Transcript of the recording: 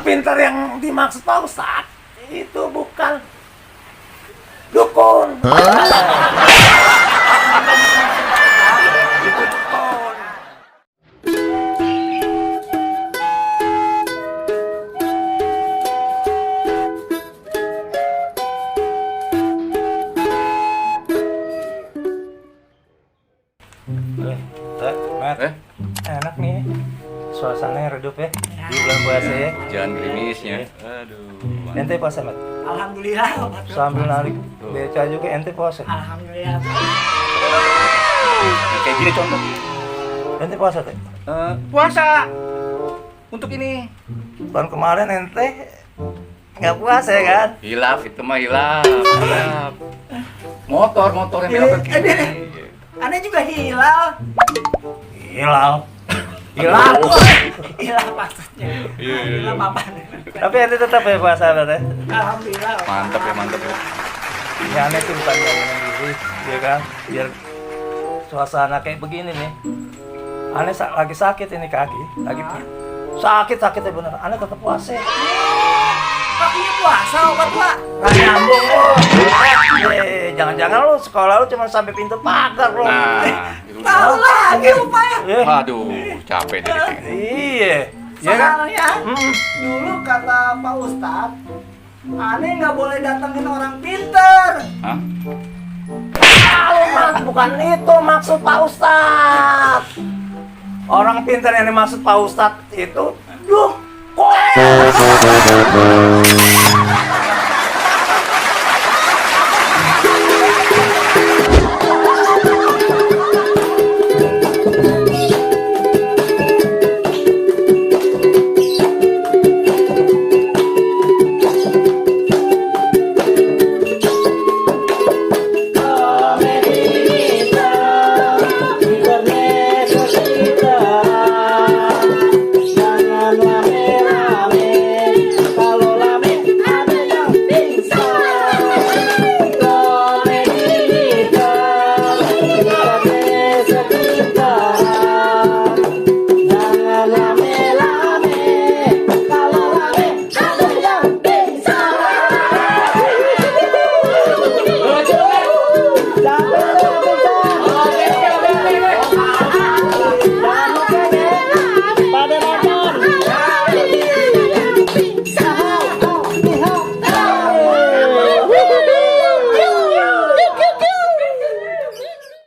pintar yang dimaksud Pak Ustadz itu bukan dukun. Itu dukun. Enak nih, suasananya redup ya di bulan puasa ya. Jangan gerimisnya. Aduh. Ente puasa, Mat? Alhamdulillah. Sambil narik beca juga ente puasa. Alhamdulillah. Kayak gini contoh. Ente puasa teh? Puasa. Untuk ini. Tahun kemarin ente nggak puasa ya kan? Hilaf itu mah hilaf. Motor yang bilang begini. Aneh juga hilal. Hilal. Hilal maksudnya. Hilal apa? Tapi ente tetap ya puasa teh? Alhamdulillah. Mantap ya. Ya aneh tuh bukan ngomongin diri, ya kan? Biar suasana kayak begini nih. Aneh lagi sakit ini kaki, lagi sakitnya bener. Aneh tetap puasa. Kakinya puasa obat Pak. Nggak nyambung lo. Jangan-jangan lu sekolah lu cuma sampai pintu pagar lo. Nah, itu Tahu lagi rupanya. Aduh, capek deh. Iya. Ya kan? Soalnya dulu kata Pak Ustadz, aneh nggak boleh datengin orang pinter. Hah? Bukan itu maksud Pak Ustadz. Orang pintar yang dimaksud Pak Ustadz itu dukun.